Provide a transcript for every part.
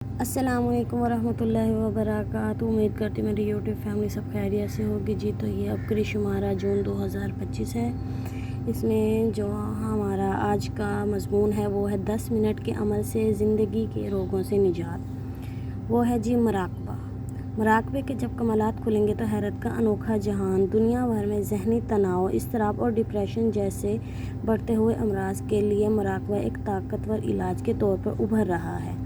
अस्सलाम वालेकुम वरहमतुल्लाहि वबरकातुहू। उम्मीद करती मेरी यूट्यूब फैमिली सब खैरियत से होगी। जी तो ये अबकरी शुमारा जून 2025 है। इसमें जो हमारा आज का मज़मून है वो है 10 मिनट के अमल से ज़िंदगी के रोगों से निजात। वो है जी मुराकबा। मुराकबे के जब कमलात खुलेंगे तो हैरत का अनोखा जहान। दुनिया भर में ज़हनी तनाव, इज़्तिराब और डिप्रेशन जैसे बढ़ते हुए अमराज के लिए मुराकबा एक ताकतवर इलाज के तौर पर उभर रहा है।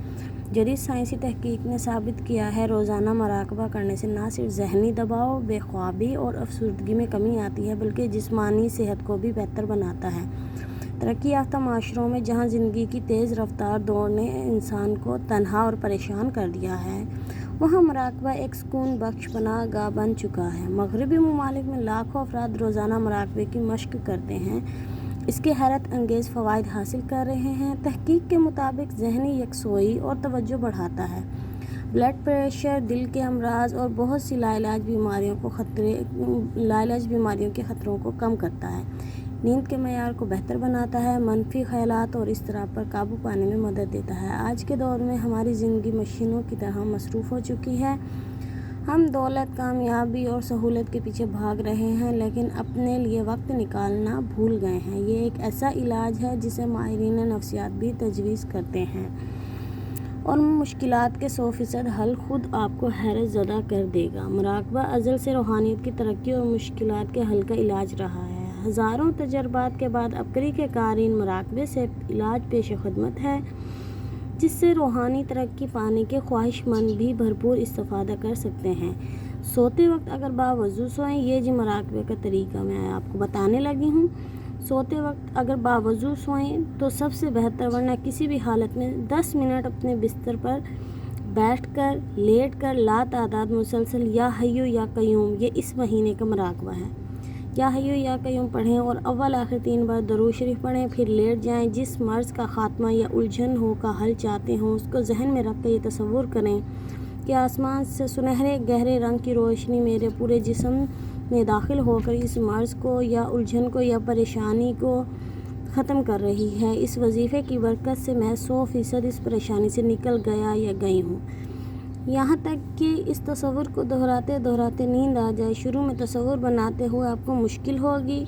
जदीद साइंसी तहकीक ने साबित किया है रोज़ाना मुराकबा करने से न सिर्फ ज़हनी दबाव, बेख्वाबी और अफसरदगी में कमी आती है बल्कि जिस्मानी सेहत को भी बेहतर बनाता है। तरक्की याफ्ता माशरों में जहाँ ज़िंदगी की तेज़ रफ्तार दौड़ ने इंसान को तन्हा और परेशान कर दिया है, वहाँ मुराकबा एक सुकून बख्श पनाहगाह बन चुका है। मगरबी ममालिक में लाखों अफराद रोज़ाना मुराकबे की मशक करते हैं, इसके हैरत अंगेज़ फ़वाइद हासिल कर रहे हैं। तहकीक के मुताबिक ज़हनी यकसोई और तवज्जो बढ़ाता है, ब्लड प्रेशर, दिल के अमराज और बहुत सी लाइलाज बीमारियों के ख़तरों को कम करता है। नींद के मयार को बेहतर बनाता है, मनफी ख़यालात और इज़्तिराब पर काबू पाने में मदद देता है। आज के दौर में हमारी ज़िंदगी मशीनों की तरह मसरूफ़ हो चुकी है। हम दौलत, कामयाबी और सहूलत के पीछे भाग रहे हैं, लेकिन अपने लिए वक्त निकालना भूल गए हैं। ये एक ऐसा इलाज है जिसे माहिरीन नफ्सियात भी तजवीज़ करते हैं और मुश्किलात के 100% हल खुद आपको हैरत ज़दा कर देगा। मुराकबा अज़ल से रूहानियत की तरक्की और मुश्किलात के हल का इलाज रहा है। हज़ारों तजर्बात के बाद अबकरी के कारीन मुराकबे से इलाज पेश खिदमत है जिससे रूहानी तरक्की पाने के ख्वाहिशमंद भी भरपूर इस्तिफ़ादा कर सकते हैं। सोते वक्त अगर बावज़ू सोएं, ये जी मुराकबे का तरीका मैं आपको बताने लगी हूँ। सोते वक्त अगर बावज़ू सोएं तो सबसे बेहतर, वरना किसी भी हालत में 10 मिनट अपने बिस्तर पर बैठकर, लेटकर लातादाद मुसलसल या हय्यु या क़य्यूम, ये इस महीने का मुराकबा है, या हय्यु या क़य्यूम पढ़ें और अव्वल आखिर 3 बार दरूद शरीफ पढ़ें, फिर लेट जाएं। जिस मर्ज़ का ख़ात्मा या उलझन हो का हल चाहते हों, उसको जहन में रख कर ये तसव्वुर करें कि आसमान से सुनहरे गहरे रंग की रोशनी मेरे पूरे जिस्म में दाखिल होकर इस मर्ज़ को या उलझन को या परेशानी को ख़त्म कर रही है। इस वजीफ़े की बरकत से मैं 100% इस परेशानी से निकल गया या गई हूँ। यहाँ तक कि इस तसव्वुर को दोहराते दोहराते नींद आ जाए। शुरू में तसव्वुर बनाते हुए आपको मुश्किल होगी,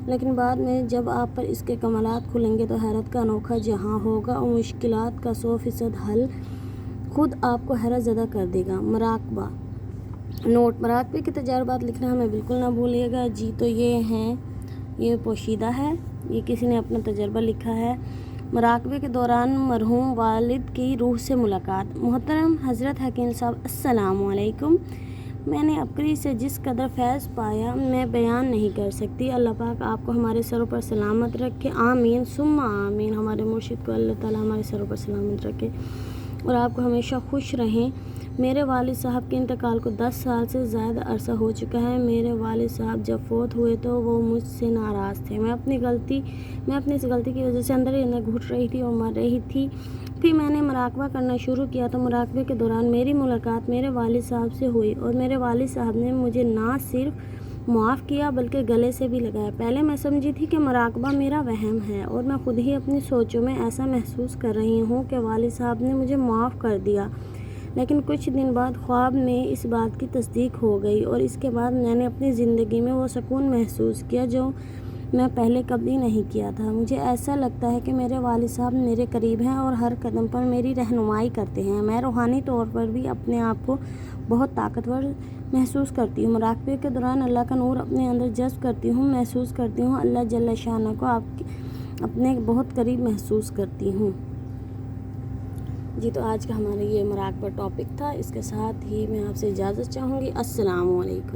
लेकिन बाद में जब आप पर इसके कमलात खुलेंगे तो हैरत का अनोखा जहां होगा और मुश्किलात का 100% हल खुद आपको हैरत ज़दा कर देगा। मुराकबा नोट: मुराकबे के तजर्बात लिखना हमें बिल्कुल ना भूलिएगा। जी तो ये पोशीदा है, ये किसी ने अपना तजर्बा लिखा है। मुराकबे के दौरान मरहूम वालिद की रूह से मुलाकात। मोहतरम हज़रत हकीम साहब, अस्सलामु अलैकुम। मैंने अबकरी से जिस कदर फैज़ पाया मैं बयान नहीं कर सकती। अल्लाह पाक आपको हमारे सरों पर सलामत रखे, आमीन सुम्मा आमीन। हमारे मुर्शिद को अल्लाह ताला हमारे सरों पर सलामत रखे और आपको हमेशा खुश रहें। मेरे वालिद साहब के इंतकाल को 10 साल से ज़्यादा अरसा हो चुका है। मेरे वालिद साहब जब फ़ौत हुए तो वो मुझसे नाराज़ थे। मैं अपनी इस गलती की वजह से अंदर ही अंदर घुट रही थी और मर रही थी। फिर मैंने मुराकबा करना शुरू किया तो मुराकबे के दौरान मेरी मुलाकात मेरे वालिद साहब से हुई और मेरे वालिद साहब ने मुझे ना सिर्फ माफ़ किया बल्कि गले से भी लगाया। पहले मैं समझी थी कि मुराकबा मेरा वहम है और मैं खुद ही अपनी सोचों में ऐसा महसूस कर रही हूँ कि वालिद साहब ने मुझे माफ़ कर दिया, लेकिन कुछ दिन बाद ख्वाब में इस बात की तस्दीक हो गई और इसके बाद मैंने अपनी ज़िंदगी में वो सुकून महसूस किया जो मैं पहले कभी नहीं किया था। मुझे ऐसा लगता है कि मेरे वालिद साहब मेरे करीब हैं और हर कदम पर मेरी रहनुमाई करते हैं। मैं रूहानी तौर पर भी अपने आप को बहुत ताकतवर महसूस करती हूँ। मुराकबे के दौरान अल्लाह का नूर अपने अंदर जज्ब करती हूँ, महसूस करती हूँ। अल्लाह जल्ल शान को अपने बहुत करीब महसूस करती हूँ। जी तो आज का हमारा ये मुराकबा टॉपिक था। इसके साथ ही मैं आपसे इजाज़त चाहूँगी। अस्सलामु अलैकुम।